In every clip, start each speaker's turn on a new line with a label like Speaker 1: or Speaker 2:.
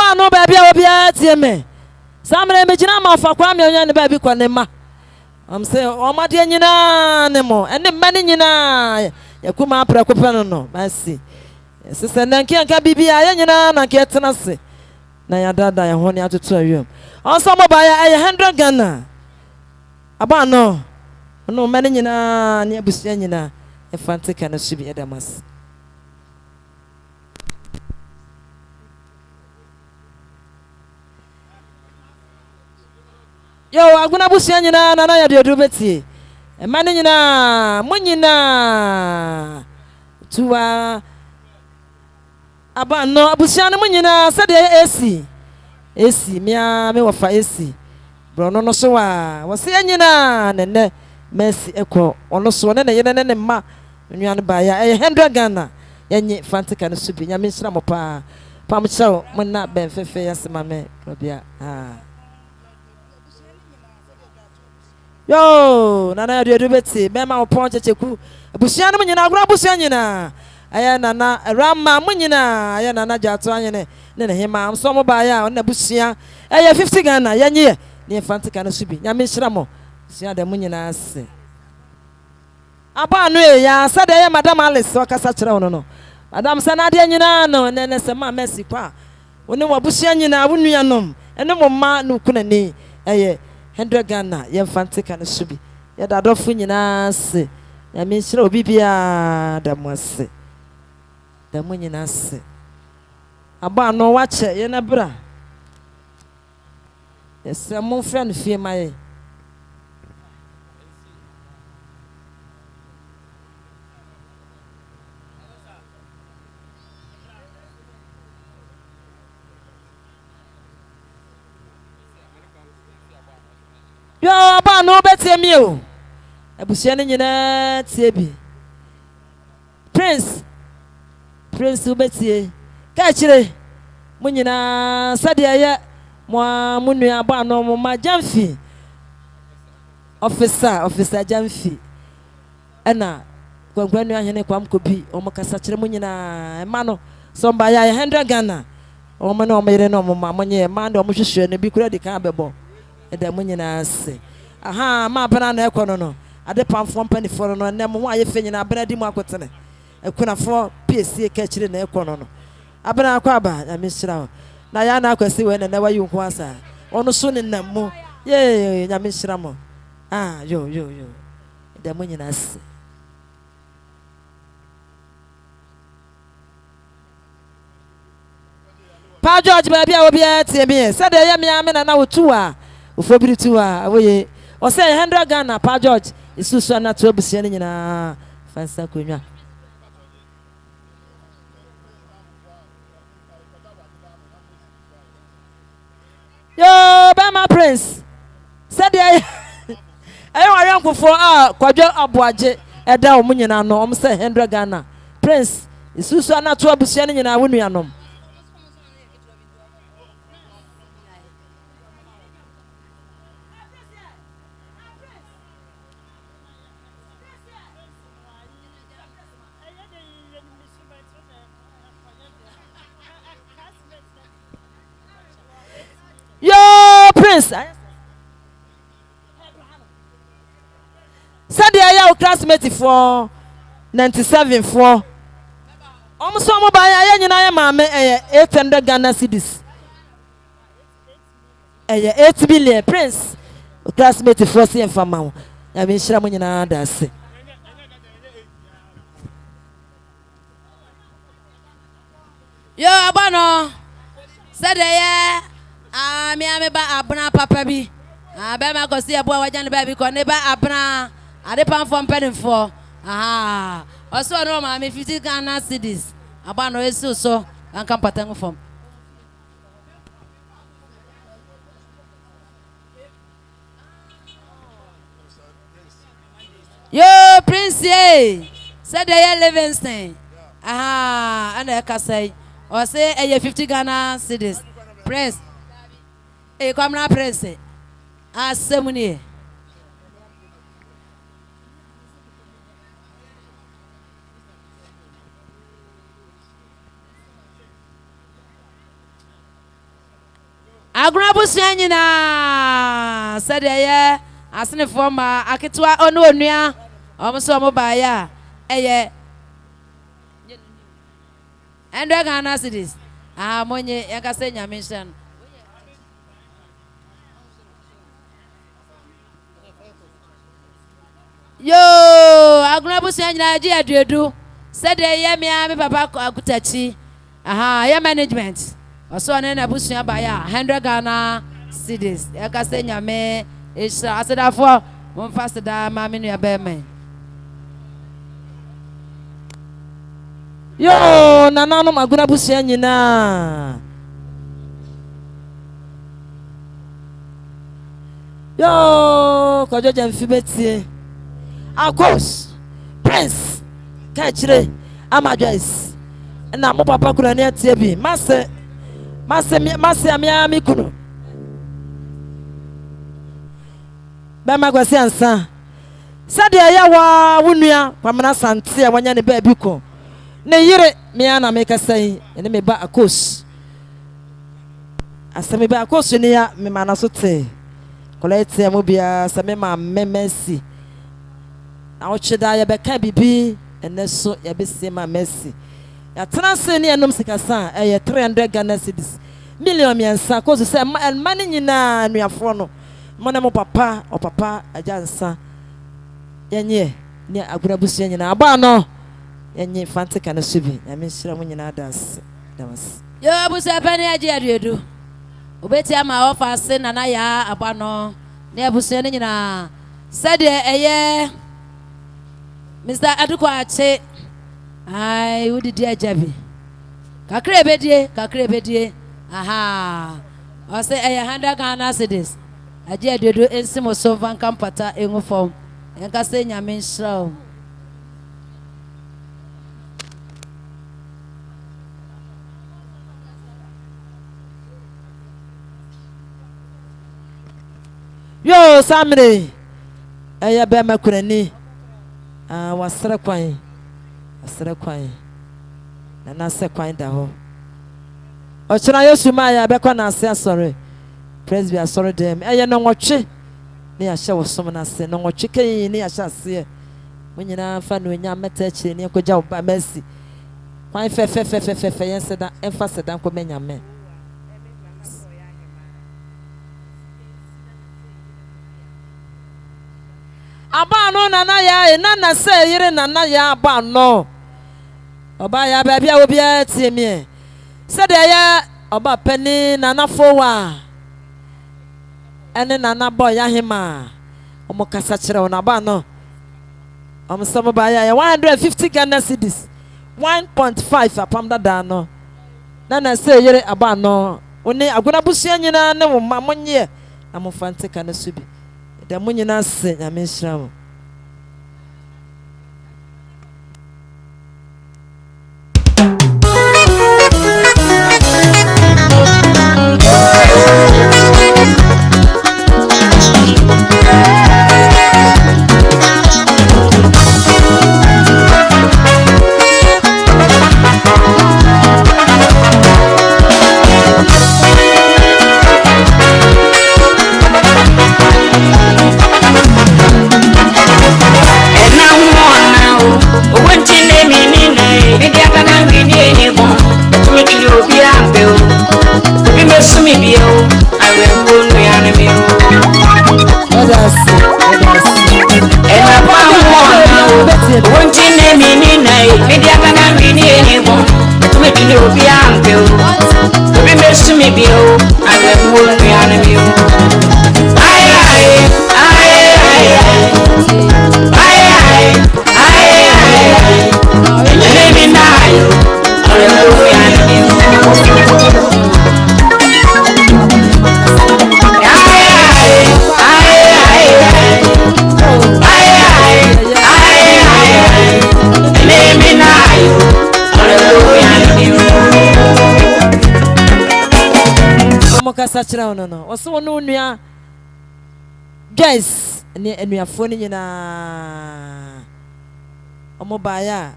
Speaker 1: Aba no baby obia tie me. Samre me gina ma fa KWAME onya ne baby kwa ne ma. Am say o ma de nyina ne mo. Ene ma ne nyina. Yakuma apra kopa no basi. Sese nanki anka bibia ya nyina na ke tena se. Na ya dada ya ho ne atoto awem. Onso mo ba ya 100 Ghana. Aba no. No ma ne nyina ne abusia nyina. E fantika na subi edamas. Yo aguna busia nyina na ya de beti. E ma ne nyina mo nyina tuwa aba no abusia no mo nyina se de AC mia me wafa AC bro no so wa wo se nyina ne Mercy eko ono so ne ye ne ma nnuan ba ya 100 Ghana yenye fantika no subi nya me nsira mo pa pam chew mo na ben fefe yasema me robia yo nana ya do beti be ma opon checheku abusia no nyina agura abusia nyina aya nana rama mo nyina aya nana jato anyene ne hema so mo ba ya na abusia aya 50 Ghana yenye ne fantika no subi nya me nsira mo sia de mo nyina ase aba no ya sade ya madam Alice wakasa kire wono no madam sana de nyina no ne NSEM Mercy kwa woni wabusia nyina wonuanom ene mo ma no kunani 100 Ghana ye fantika no subi ya dadofo nyina ase ya me nsira obi bia da mo ase da mo nyina ase aba no wache ye na bra ese mo fra no fie maye yo aba no betie mi o abusia ne nyina tie bi prince ubetie ka kire mo nyina sade ya mo munu aba no mo ma jamfi officer jamfi ana gwangwanu ahene kwam kobi o mo kasa kire mo nyina ma no so mba ya 100 Ghana o mo no mo yire no mo ma mo nye ma ndo mo hwehwe ne bi kura di kan bebo eda mo nyina ase aha ma bana na ekono no ade pamfo mpanifo no ne mo ho aye fe nyina bana di mu akotene ekunafo PSC ka kire na ekono no abana akwa aba ya misira na ya na akwasi we na wayi nko asa ono so ne namu ye ya misira mo yo eda mo nyina ase Pa George baby a obi atie me said ya me amena na wotua ofobiri tuwa awoye o say 100 Ghana Pa George isusu na to abusia ni nyina fansa konwa yo Bama Prince said ya ayo arenkofo kwadwo aboaje eda o nyina no om say 100 Ghana Prince isusu na to abusia ni nyina wonuanom yo Prince said ya classmate for 97 for almost mo ba ya nyina ya maame 800 Ghana cedis 8 billion Prince classmate for see fama ya me nhira mo nyina da se
Speaker 2: yo abano said ya me ba abna papa bi be ma ko si abo wajan ba bi ko ne ba abna ade pan for mpenfo oso no ma me 50 Ghana cedis aba no esu so anka patango fom yo Prince said Livingston and I can say or say 50 Ghana cedis Prince come na Prince Semuni Aguna busua nyina said ye asene forma aketwa ono onua omso omobaya eye endo Ghana cities monye yakase nyamishan yo aguna busua nyina agi aduedu said ye me papa akutachi ya management also na busua baya 100 Ghana cities yakase nyame isha asedafo momfase da ma me nua be men
Speaker 1: yo nanano maguna busua nyina yo kojo jamfi betie akos prince kachire amajois na mo papa kura ne atie bi mase amia mi kunu ba magwasi ansa sade ya wa wunua kwamna sante a wanya ne ba bi ko ne yire me ana me kasai ne me ba akos asame ba akos ne ya me mana so te kolete mo bia same ma memesi na o chida ya be ka bibi ene so ya be se ma mercy ya transe ne enum sikasa 300 Ghana cedis million miensa cause say mani nyina nuafo no mo ne mo papa o papa ajansa yenye ne agura busu nyina aba no yenye fantika na subi ya menshira mo nyina dance
Speaker 2: yo abusu apani agi aduedu obeti ama ofa se nana ya aba no ne abusu ne nyina said eye Mr. Adukwache ai wudi dia jabi kakre bedie aha o say 100 Ghana cedis agi aduedu ensimo so van kampata engufom enka se nyame nshraw
Speaker 1: yo samre aya be makurani wasra kwan na se kwan da ho o chira yesu ma ya be kwa na ase asore praise be asore dem aya no nwotwe ne ya hye wosom na se no nwotwe kan ne ya hye ase munyina fa no nya meta chire ne ko ja ba mercy kwan fe yense da emphasize dan ko menya me abano nana ya nana se yire nana ya abano oba ya ba bia obi atie mi se de ya oba pani nana fowa ene nana boy ya hima omo kasa kire ona ba no omo some ba ya 150 Ghana cedis 1.5 apam da no nana se yire abano oni aguna busua nyina ne wo mamonye na mo fantika na subi da munyina se nyame hyiram Sachira no oso no nua guys ne anuafo ni nyina omobaya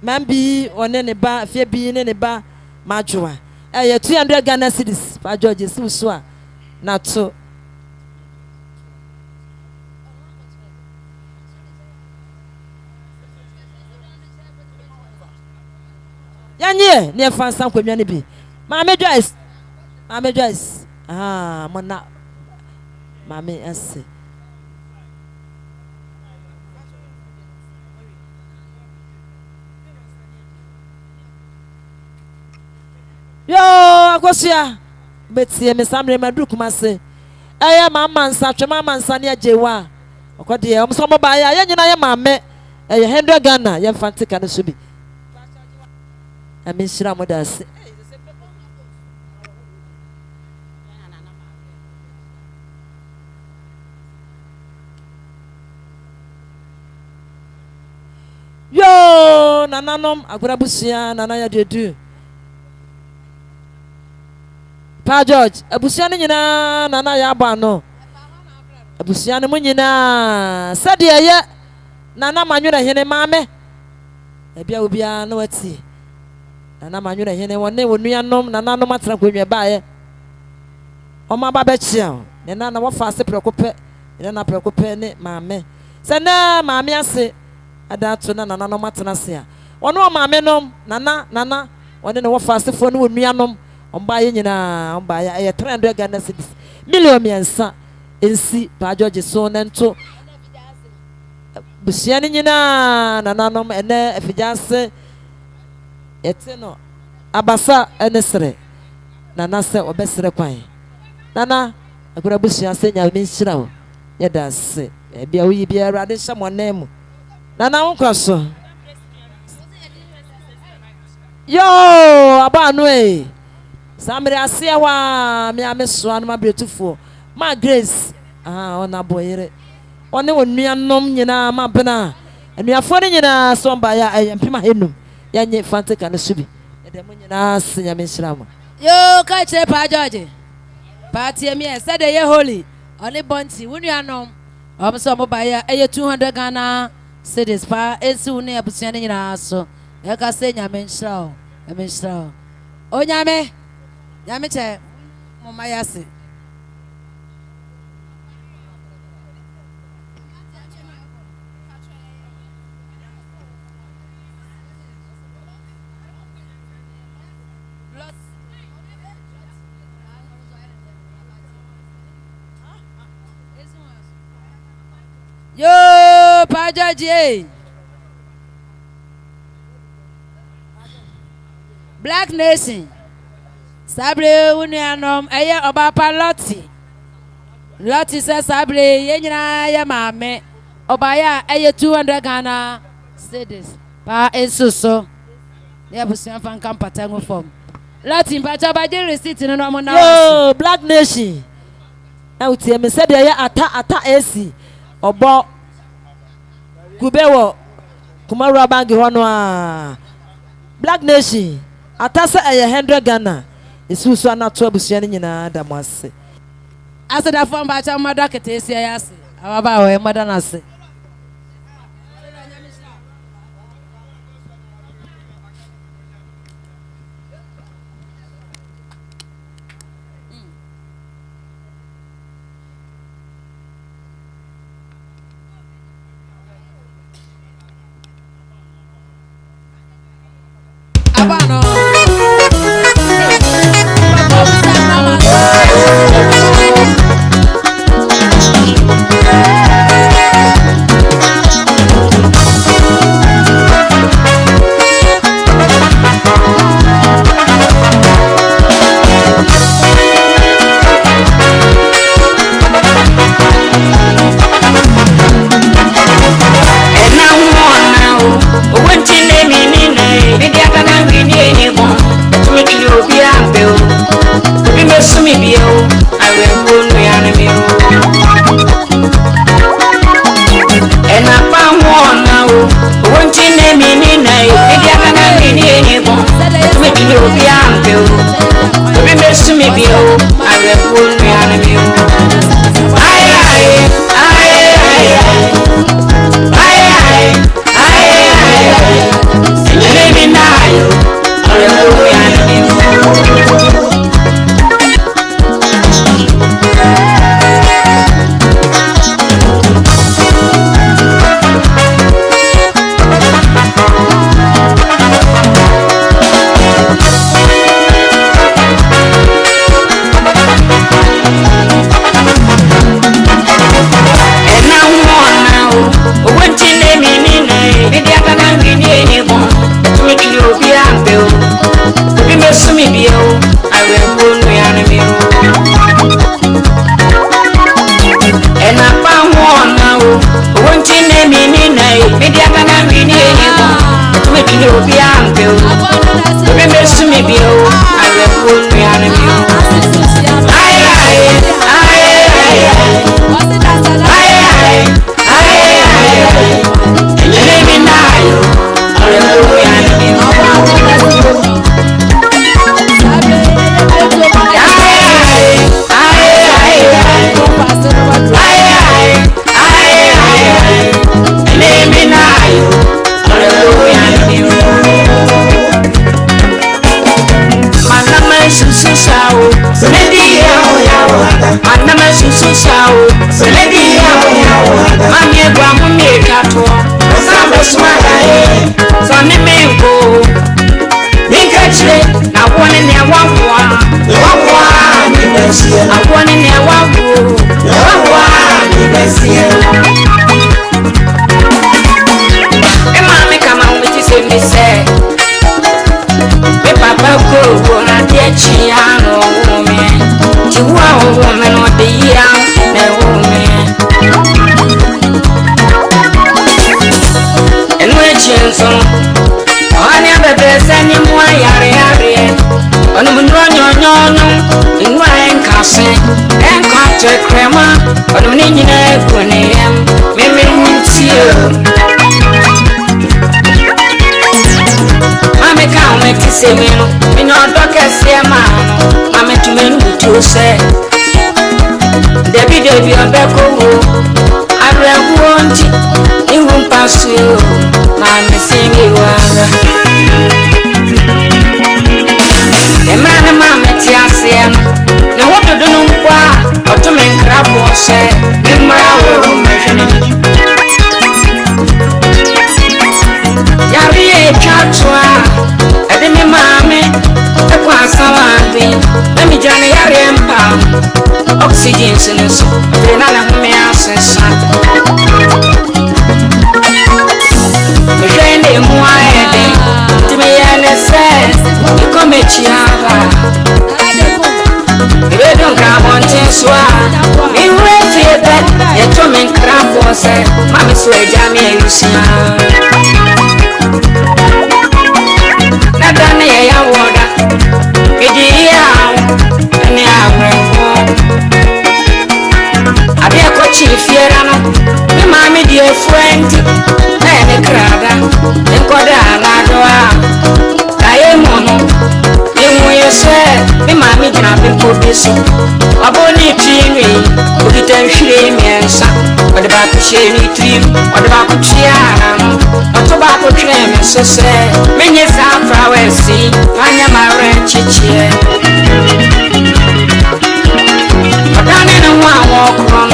Speaker 1: Mambi or Neneba, Fabi, Neneba, Majua. I 200 Ghana cities, Pa George, Susua, not so. Yanye, near Fansan community. Mammy Joyce, Mammy Joyce. Ah, Mona, Mammy, I say. Yo, Agosia, Betsy, Miss Amri, my Duke must say. I am a man, such a man, Sanya Jewa. What dear, I'm some by a young mamma, a 100 Ghana, young fancy can should be. I mean, Shramodas. Yo, Nananom, Agrabusia, Nanaya de do. Pa George, Abusiani na Nana Yabano. Abusiani Munina, Sadia, Nana Manura Hene Mame. Ebia Ubia no ati. Nana Manura Hene one would be unknown, Nana no matter when you buy. O ma babechia, Nana what fast preoccupé, Nana preoccupé, Mame. Sana, Mammy, say, Adato Nana no matter. One more Mammy nom, Nana, one in what fast phone would be unknown. On buying on buy a 300 Ghana cities. Million miansa in see Pa George son and to Busianina, Nananom, and EFFIDUASE Eteno Abasa NSEM Nana said or best require. Nana, a good Busian saying I mean Shrow. Yet that's say, be a wee be a radish someone name. Nana won't cross. Yo, Abanwe. Somebody I see wa me ameso an ma beautiful. My Grace. Ah, ona boyere. One won nuanom nyina ma bena. Anuafo ne nyina so mba ya empima henum. Ya nye fantika no subi. E dem nyina senya me nhyirama.
Speaker 2: Yo, ka chere Pa George. Pa tie me said ye holy. Oni bonti wunuanom. Omso mo ba ya 200 Ghana cedis pa esu ne abusia ne nyina so. E ka senya me nhyira o. Me nhyira o. Onyame Yamiche, Momayasi. Yo, Pa George. Black Nation. Sabre unianom eye obapa Lottie says sabre yenyina ya mame obaya eye 200 Ghana cedis pa ensuso ne abusuan fan kampata ngo form Lottie mpacha ba je receipt no mo na
Speaker 1: yo Black Nation na utie me said ya ata AC obo kubewo kumara bangi hono a Black Nation ata sa eye 100 Ghana Isusu anato abusuani nyina da mwase. Asa da fo mba cha mada ketesi ya ase. Ababa we mada na ase. Abano
Speaker 3: susao seledi mami egwa mumi kato sambe smarae sonne mengo nikachre na wone ne wawwa ni besie awone ne wawwa ni besie e mami kama umiti sembi se me papa ko na tie chiano umi jiwa umi no de ya ne umi enwe chinso ani abebe seni mu ayare onu munro nyonyo inwa enkase enkato krema onu ni nyina ekune yam meme ntio mame ka o meti semeno ino doke sema mame tumenu butu se debi obeko wo arewo nti ihu mpasu mame singi wanga emana mame tiase na wodo dunu nkwa otume nkrabo se nimra wo mehwene yari etwatwa ade me mame ekwa sawandi na mi jane yari empa oxygen sinso na na me asesa mehwene muaede timeyane se ikome chiava Redon Gabontin soir, we wait that you told me crap was a mammy swear jammy Lucia. Nadane ya water, and I be a coach if you're mammy dear friend, and a crada, and Koda, I am mono. You said, me mammy can be put this aboni tini, put it and shame and what about the shady tree, what about the triana, what about the tram, so say, many sound flowers see, I am my ranch here. But I didn't want to walk on,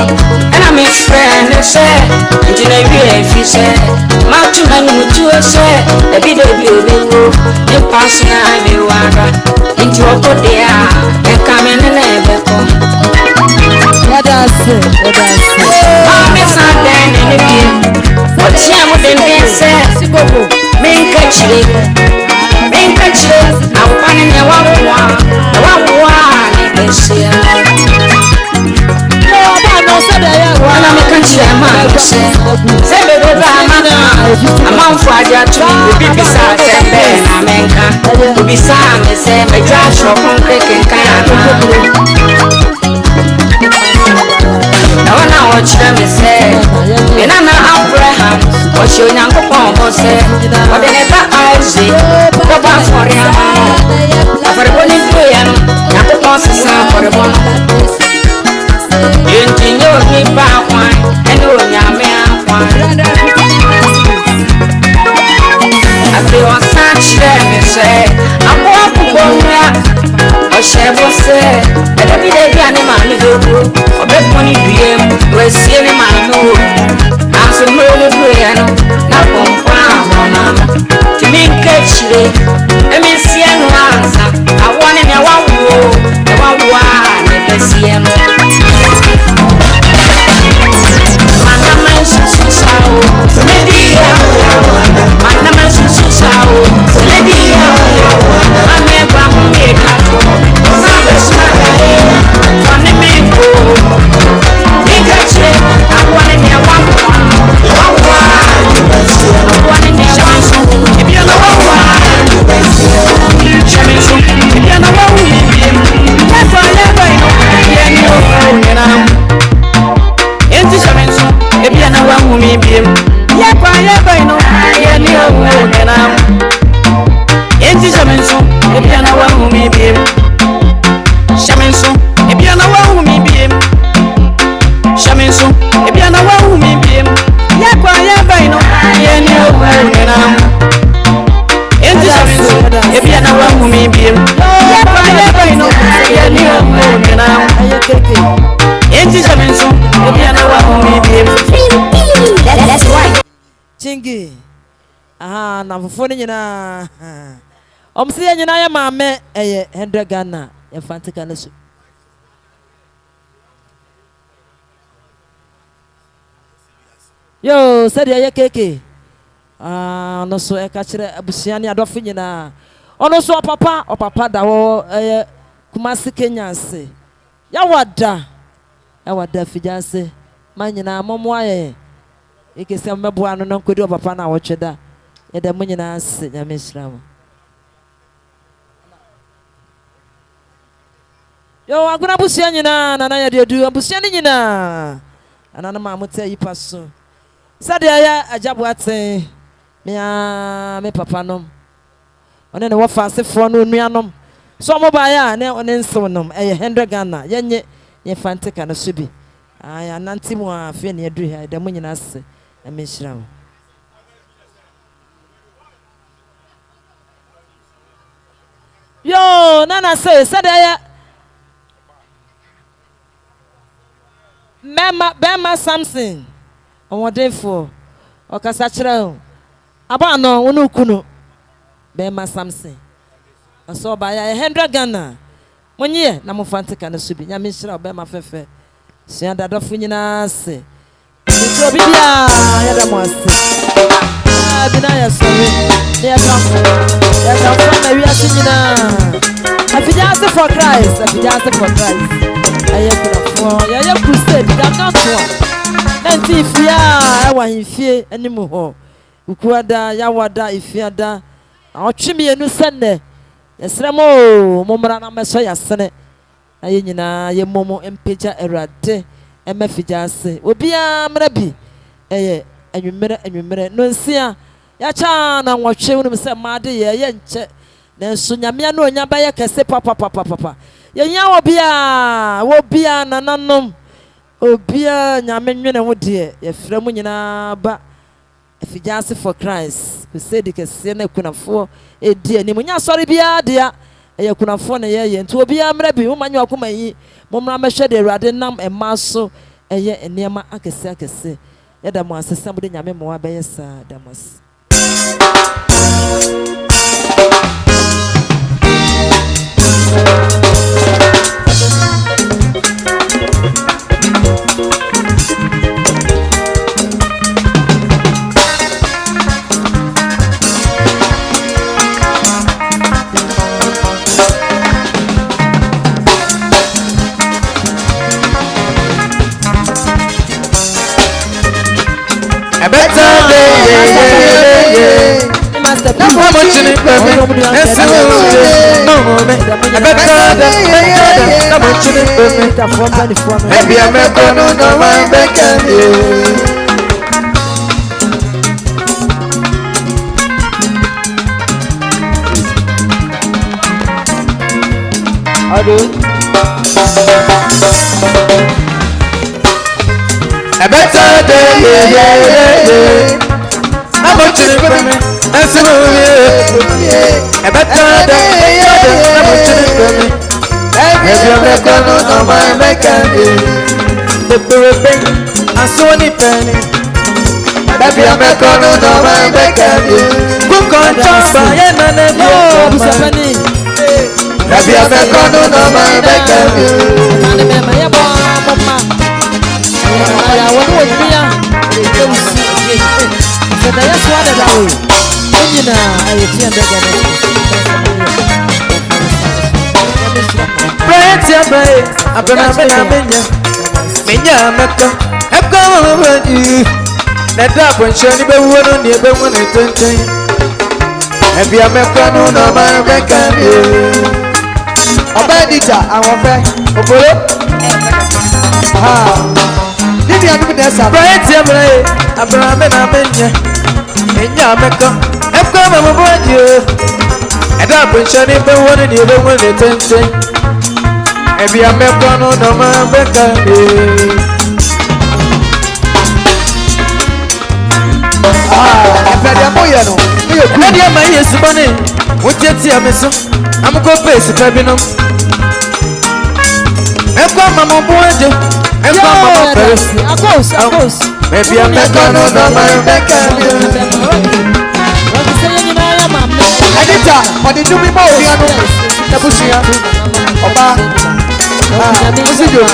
Speaker 3: and I'm his friend, and said, until I really said, Mountain and to say, a bit of you, the passing I be water. Into a good day, and come in and never come.
Speaker 1: Let us say,
Speaker 3: I'm Miss Andan in the game. What she wouldn't say, make a chick, I'm finding a one, and I'm a country, say, I'm on Friday to be beside America, to be sad, the same, a judge from Cricket and I want to watch them say, and I'm not Abraham, or show young Papa say, but they never Isaac, Papa for him. For the one in Korean, Papa for the one. You know me back one, and you know me one. I feel on such them say, I'm walking or Shebo say, and every day animal, or best money PM, we're seeing him. I'm so moving, not one farm, to me catch it. Let me see an answer. I want in a one let me see him.
Speaker 1: fofo ni nyina omsi ye nyina ya maame eye 100 Ghana ya fantika na so yo said ya keke no so e ka kire abusia ni adofo nyina ono so papa da wo Kumasi Kenya ase ya wada fijase manyina momo aye ikese mmeboa no nkodi papa na wotweda ya da munyina ase nyame shirawo yo aguna busia nyina nana ya dedu busia ni nyina anana ma mote yi paso sade ya ajabu aten me papa nom one ne wo fa asefo no nuanom so mo ba ya ne one nsonom 100 Ghana yenye ye fantika no so bi aya nanti mu afi ne edu ha da mu nyina ase ame hira wo yo nana say sade ya Bema Samson onwodefo okasa kire ho aba no wonu kunu Bema Samson aso ba ya 100 Ghana monye na mo fantika na subi nya me hira Bema fefe sia dadofo nyina se nso bibia ya da mo ase bina ya sori ya kamfo na wi ase nyina afijase for Christ aye kunafo ya crusade gagatwa nanti ifia ewa himfie animu ho ukuada ya wada ifiada awotwemi enu senne yesremo momra na meso yasene aye nyina ye momo empeja erade emafijase obia mrabi eye anwumere no nsia ya cha na nwotwe wonu se made ye nche na nso nyame na onyaba ye kese papa yenya wobia nananom obia nyame nwene ho de ye frɛ mu nyina ba afijase for Christ we say dikese na kunafo edi ani munya sɔre bia dia eye kunafo na ye nti obia mra bi wo manyo akoma yi momra mehwɛ de Awurade nam ema so eye enema akese ye da mo asesam de nyame mo wa bɛyɛ sa damas
Speaker 4: Neda bonshani be wono ni be wono tenten. Ebi amekanu na ma mekani. Obedija awon fe. Oboro. Nibi adu de sa. Right emre. Abraham na menye. Enya ameka. Ekwa ma mo boje. Neda bonshani be wono ni be wono tenten. Ebi amekanu na ma mekani.
Speaker 5: Moyano,
Speaker 4: you my yes, money. What yet, Miss? I'm going to pay the cabinum. And come, I'm on board. And
Speaker 1: of course.
Speaker 4: Maybe I'm not going to know my back.
Speaker 5: Anita, but the two people here no. The bush here. Oba. What's it doing?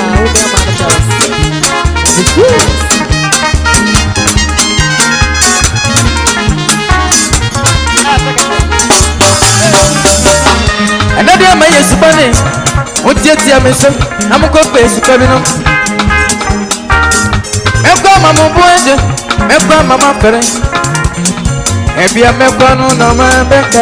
Speaker 4: Another man is funny. What yet, dear Miss? I'm a good face coming up. I've got my boy, I've got my mother. If you have a no man back,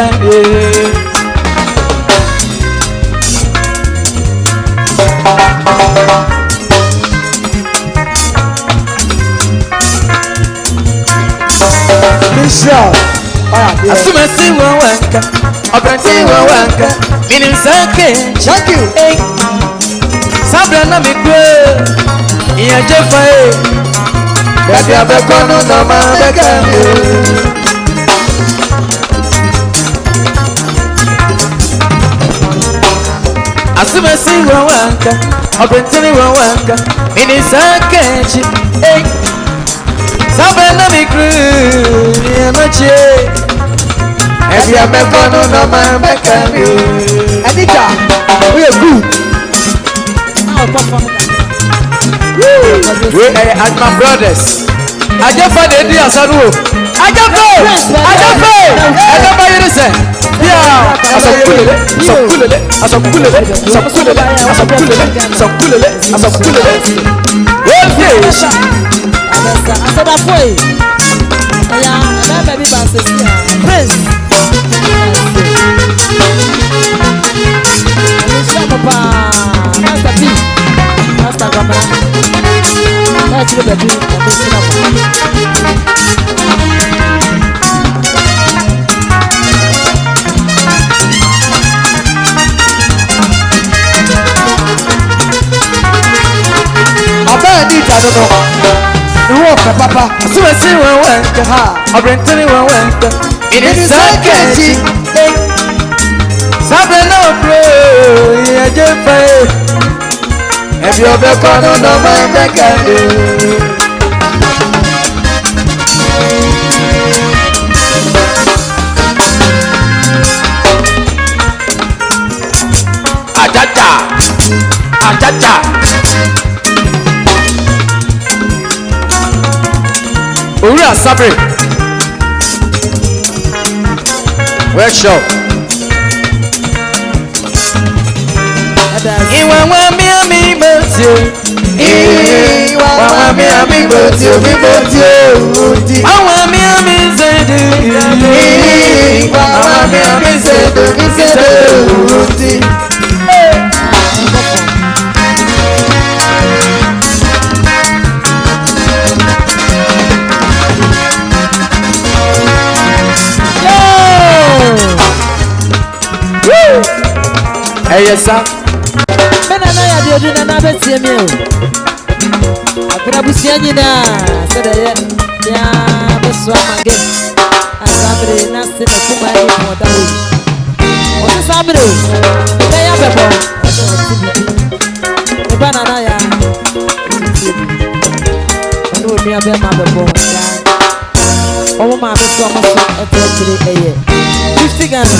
Speaker 5: Michelle.
Speaker 4: as soon as you want, I'll see one. Meaning,
Speaker 5: Thank you.
Speaker 4: Sabrina, me good. Yeah, Jeffrey. If you have a no man back. As soon as you want, I'll bring to one. In his catch, Sabrina, me good. Yeah, much. If you have a no man back.
Speaker 5: Anita, we are good.
Speaker 4: We are my brothers. I just found the idea, Sanu. I just pay. I don't buy anything. Yeah, as a cool it.
Speaker 5: Anita, no. No, Papa.
Speaker 4: As soon as you want, I'll bring to one. It is a catch. Sabrina, bro. Yeah, Jeffrey. If you're back on no man back. Ajaja. Ura Sabre. Workshop. Iwa wa mi botio. Iwa wa mi botio. Awa mi zedu. Iwa wa mi zedu. Yes, sir.
Speaker 1: Men and I are doing another meal. I could have seen you now. Said, yeah, Miss Swam again. I'm sorry, nothing to my mother. What's the Sabro? They have a ball. The banana. I know me a bear mother ball. Oh, my Miss Swam at 50 Ghana.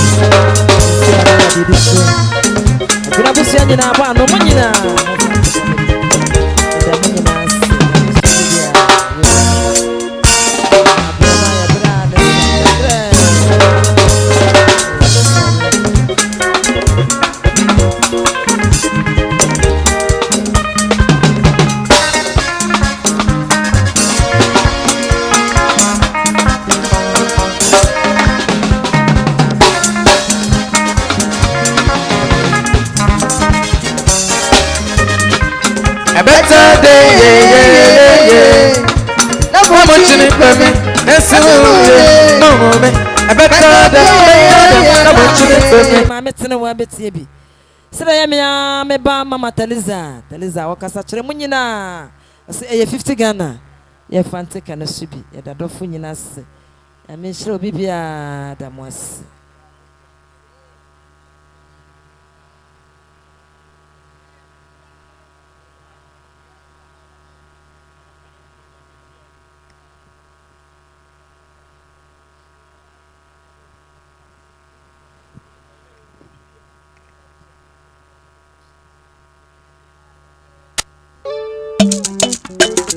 Speaker 1: Kuna busia nyina ba no manyina
Speaker 4: A better day, no more much in it for me. That's no moment. A better day, no much in it for me.
Speaker 1: Mamma Tina Wabbit. Say, me ba Mama Teliza, Wakasa Tremunina. I say, 50 Ghana. Ye fantic and a subi, yet a dofuninas. I mean, she'll be a damois.
Speaker 6: Mama,